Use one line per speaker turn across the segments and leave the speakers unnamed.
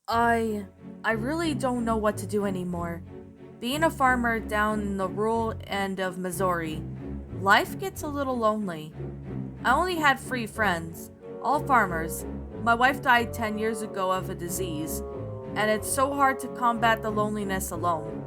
I I really don't know what to do anymore. Being a farmer down in the rural end of Missouri, life gets a little lonely. I only had 3 friends, all farmers. My wife died 10 years ago of a disease, and it's so hard to combat the loneliness alone.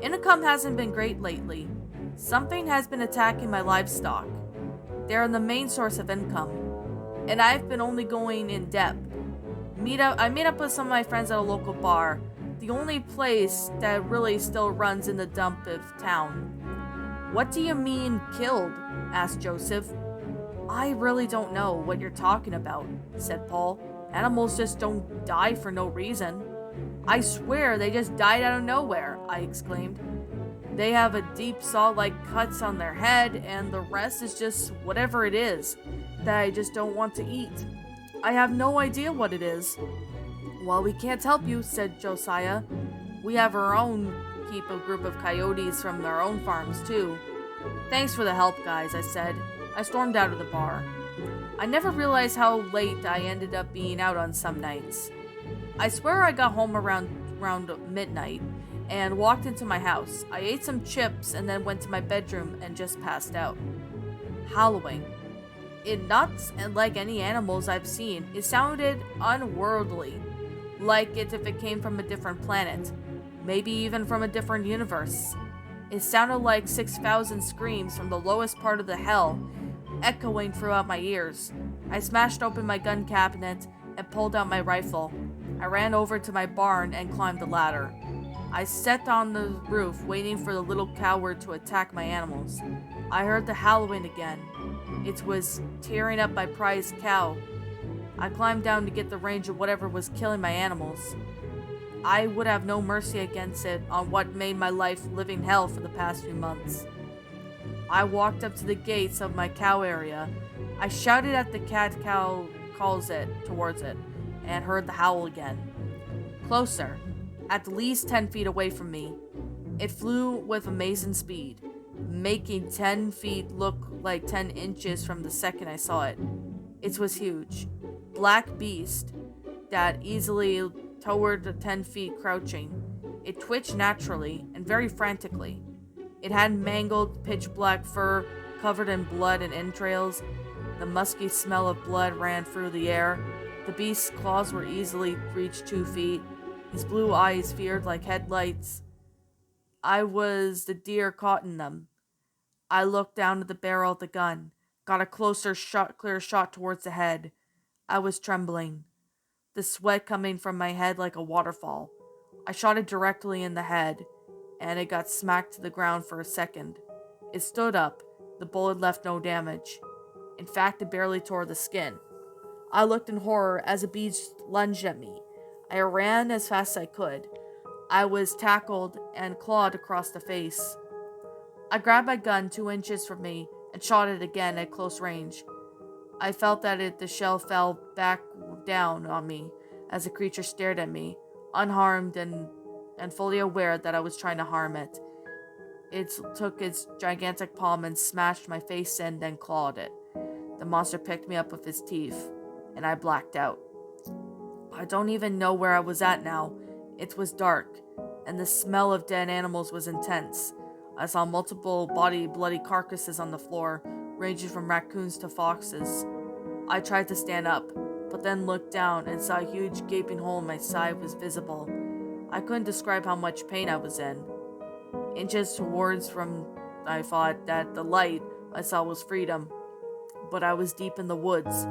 Income hasn't been great lately. Something has been attacking my livestock. They're the main source of income, and I've been only going in debt. I meet up with some of my friends at a local bar, the only place that really still runs in the dump of town. What do you mean killed? Asked Joseph. I really don't know what you're talking about, said Paul. Animals just don't die for no reason. I swear they just died out of nowhere, I exclaimed. They have a deep saw-like cuts on their head, and the rest is just whatever it is that I just don't want to eat. I have no idea what it is. Well, we can't help you, said Josiah. We have our own keep a group of coyotes from their own farms, too. Thanks for the help, guys, I said. I stormed out of the bar. I never realized how late I ended up being out on some nights. I swear I got home around midnight and walked into my house. I ate some chips and then went to my bedroom and just passed out. Howling. It nuts and like any animals I've seen, it sounded unworldly. Like it if it came from a different planet. Maybe even from a different universe. It sounded like 6,000 screams from the lowest part of the hell, echoing throughout my ears. I smashed open my gun cabinet and pulled out my rifle. I ran over to my barn and climbed the ladder. I sat on the roof waiting for the little coward to attack my animals. I heard the howling again. It was tearing up my prized cow. I climbed down to get the range of whatever was killing my animals. I would have no mercy against it on what made my life living hell for the past few months. I walked up to the gates of my cow area. I shouted at the cat cow calls it towards it and heard the howl again. Closer, at least 10 feet away from me. It flew with amazing speed, making 10 feet look like 10 inches from the second I saw it. It was huge. Black beast that easily towered the 10 feet crouching. It twitched naturally and very frantically. It had mangled, pitch-black fur covered in blood and entrails. The musky smell of blood ran through the air. The beast's claws were easily reached 2 feet. His blue eyes veered like headlights. I was the deer caught in them. I looked down at the barrel of the gun, got a clear shot towards the head. I was trembling, the sweat coming from my head like a waterfall. I shot it directly in the head, and it got smacked to the ground for a second. It stood up. The bullet left no damage. In fact, it barely tore the skin. I looked in horror as a beast lunged at me. I ran as fast as I could. I was tackled and clawed across the face. I grabbed my gun 2 inches from me and shot it again at close range. I felt that the shell fell back down on me as the creature stared at me, unharmed and fully aware that I was trying to harm it. It took its gigantic palm and smashed my face in, then clawed it. The monster picked me up with its teeth, and I blacked out. I don't even know where I was at now. It was dark, and the smell of dead animals was intense. I saw multiple bloody carcasses on the floor, ranging from raccoons to foxes. I tried to stand up, but then looked down and saw a huge gaping hole in my side was visible. I couldn't describe how much pain I was in. Inches towards from, I thought that the light I saw was freedom, but I was deep in the woods.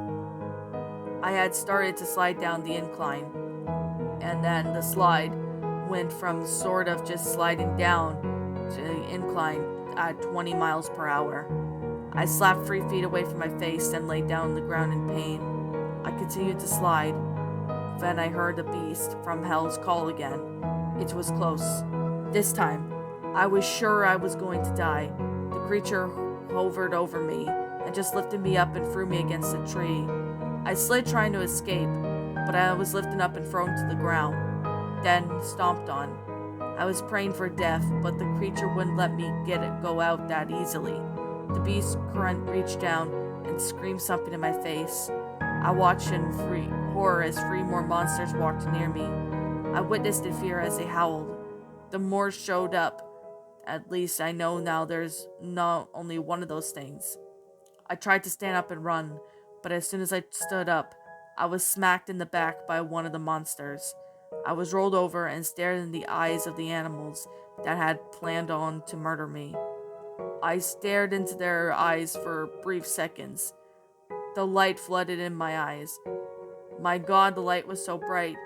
I had started to slide down the incline, and then the slide went from sort of just sliding down to the incline at 20 miles per hour. I slapped 3 feet away from my face and lay down on the ground in pain. I continued to slide. Then I heard the beast from hell's call again. It was close. This time, I was sure I was going to die. The creature hovered over me and just lifted me up and threw me against a tree. I slid trying to escape, but I was lifted up and thrown to the ground, then stomped on. I was praying for death, but the creature wouldn't let me go out that easily. The beast reached down and screamed something in my face. I watched in horror as 3 more monsters walked near me. I witnessed in fear as they howled. The more showed up. At least I know now there's not only one of those things. I tried to stand up and run, but as soon as I stood up, I was smacked in the back by one of the monsters. I was rolled over and stared in the eyes of the animals that had planned on to murder me. I stared into their eyes for brief seconds. The light flooded in my eyes. My god, the light was so bright.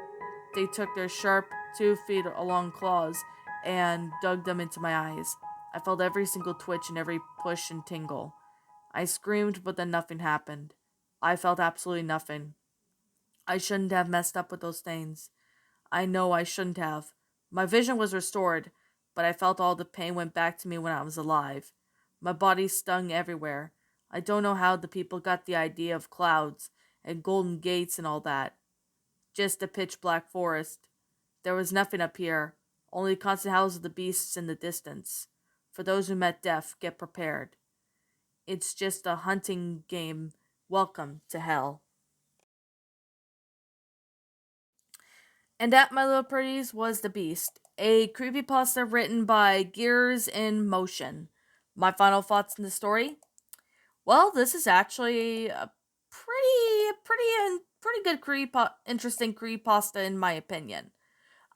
They took their sharp, 2 feet long claws and dug them into my eyes. I felt every single twitch and every push and tingle. I screamed, but then nothing happened. I felt absolutely nothing. I shouldn't have messed up with those things. I know I shouldn't have. My vision was restored, but I felt all the pain went back to me when I was alive. My body stung everywhere. I don't know how the people got the idea of clouds and golden gates and all that. Just a pitch black forest. There was nothing up here, only constant howls of the beasts in the distance. For those who met death, get prepared. It's just a hunting game. Welcome to hell. And that, my little pretties, was The Beast, a creepypasta written by GearsinMotion. My final thoughts on the story? Well, this is actually a pretty good interesting creepypasta in my opinion.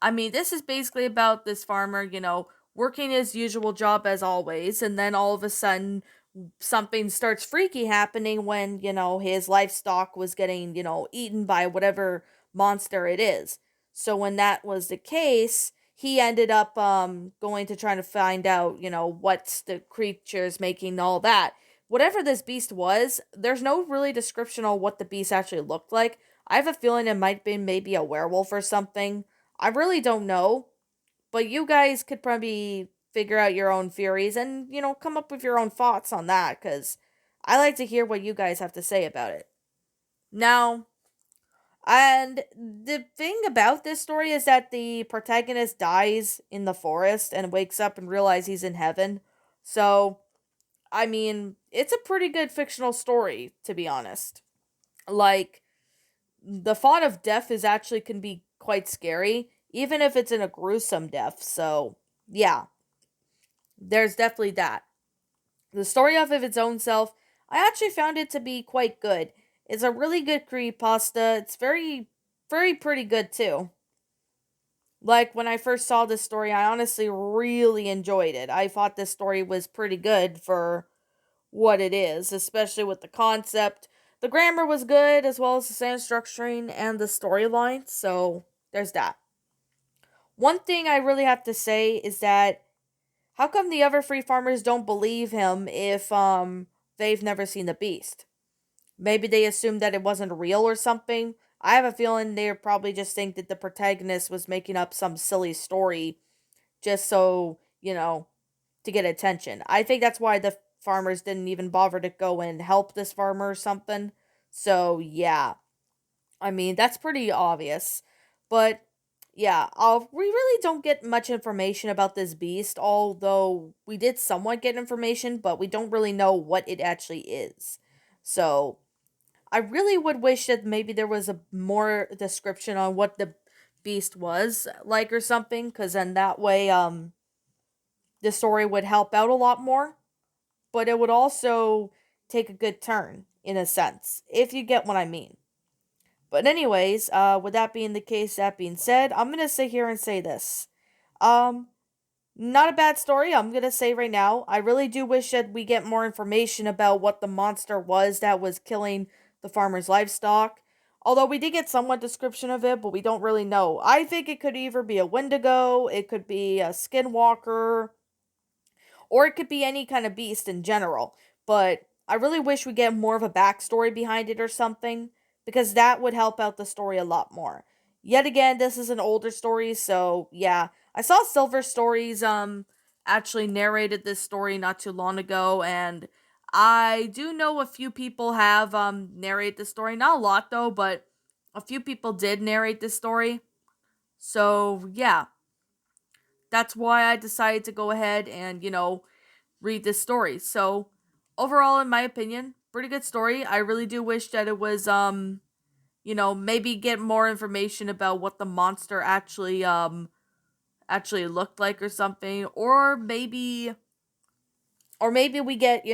I mean, this is basically about this farmer, working his usual job as always, and then all of a sudden something starts freaky happening when, his livestock was getting, eaten by whatever monster it is. So when that was the case, he ended up going to try to find out, what's the creatures making all that. Whatever this beast was, there's no really description on what the beast actually looked like. I have a feeling it might be maybe a werewolf or something. I really don't know, but you guys could probably figure out your own theories and, come up with your own thoughts on that because I like to hear what you guys have to say about it. Now, and the thing about this story is that the protagonist dies in the forest and wakes up and realizes he's in heaven. So, I mean, it's a pretty good fictional story, to be honest. Like, the thought of death is actually can be quite scary, even if it's in a gruesome death. So, yeah, there's definitely that. The story of its own self, I actually found it to be quite good. It's a really good creepypasta. It's very pretty good too. Like when I first saw this story, I honestly really enjoyed it. I thought this story was pretty good for what it is, especially with the concept. The grammar was good, as well as the sentence structuring and the storyline, so there's that. One thing I really have to say is that how come the other three farmers don't believe him if they've never seen the beast? Maybe they assumed that it wasn't real or something. I have a feeling they probably just think that the protagonist was making up some silly story just so, to get attention. I think that's why the farmers didn't even bother to go and help this farmer or something. So, yeah. I mean, that's pretty obvious. But, yeah, we really don't get much information about this beast, although we did somewhat get information, but we don't really know what it actually is. So, I really would wish that maybe there was a more description on what the beast was like or something, because then that way, the story would help out a lot more, but it would also take a good turn in a sense, if you get what I mean. But anyways, with that being the case, that being said, I'm gonna sit here and say this. Um, Not a bad story, I'm gonna say right now. I really do wish that we get more information about what the monster was that was killing the farmer's livestock. Although we did get somewhat description of it, but we don't really know. I think it could either be a Wendigo, it could be a skinwalker, or it could be any kind of beast in general. But I really wish we get more of a backstory behind it or something, because that would help out the story a lot more. Yet again, this is an older story, so yeah. I saw Silver Stories actually narrated this story not too long ago, and I do know a few people have narrate the story. Not a lot though, but a few people did narrate this story. So yeah, that's why I decided to go ahead and, read this story. So, overall, in my opinion, pretty good story. I really do wish that it was maybe get more information about what the monster actually looked like or something, or maybe we get,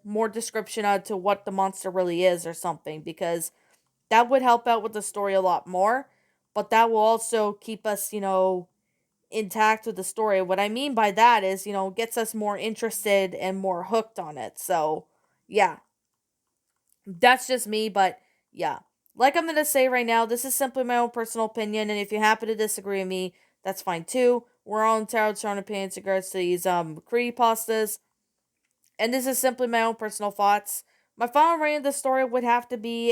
more description as to what the monster really is or something, because that would help out with the story a lot more, but that will also keep us, intact with the story. What I mean by that is, gets us more interested and more hooked on it. So, yeah, that's just me, but yeah. Like I'm going to say right now, this is simply my own personal opinion, and if you happen to disagree with me, that's fine too. We're all entitled to our own opinions in regards to these creepypastas, and this is simply my own personal thoughts. My final rating of the story would have to be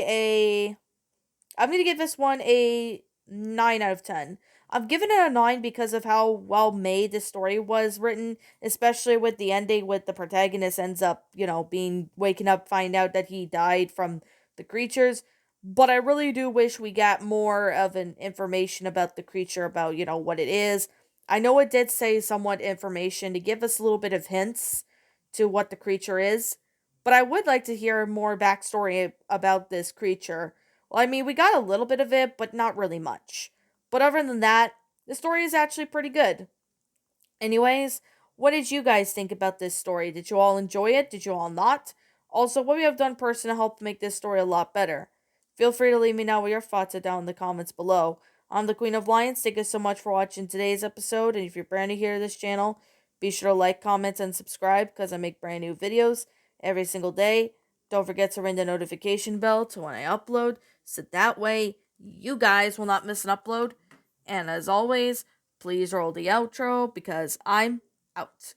I'm going to give this one a 9 out of 10. I'm giving it a 9 because of how well made the story was written, especially with the ending with the protagonist ends up, being waking up, find out that he died from the creatures. But I really do wish we got more of an information about the creature, about, what it is. I know it did say somewhat information to give us a little bit of hints to what the creature is, but I would like to hear more backstory about this creature. Well, I mean, we got a little bit of it, but not really much. But other than that, the story is actually pretty good. Anyways, what did you guys think about this story? Did you all enjoy it? Did you all not? Also, what we have done personally to help make this story a lot better? Feel free to leave me know what your thoughts are down in the comments below. I'm the Queen of Lions. Thank you so much for watching today's episode. And if you're brand new here to this channel, be sure to like, comment, and subscribe because I make brand new videos every single day. Don't forget to ring the notification bell to when I upload, so that way you guys will not miss an upload. And as always, please roll the outro because I'm out.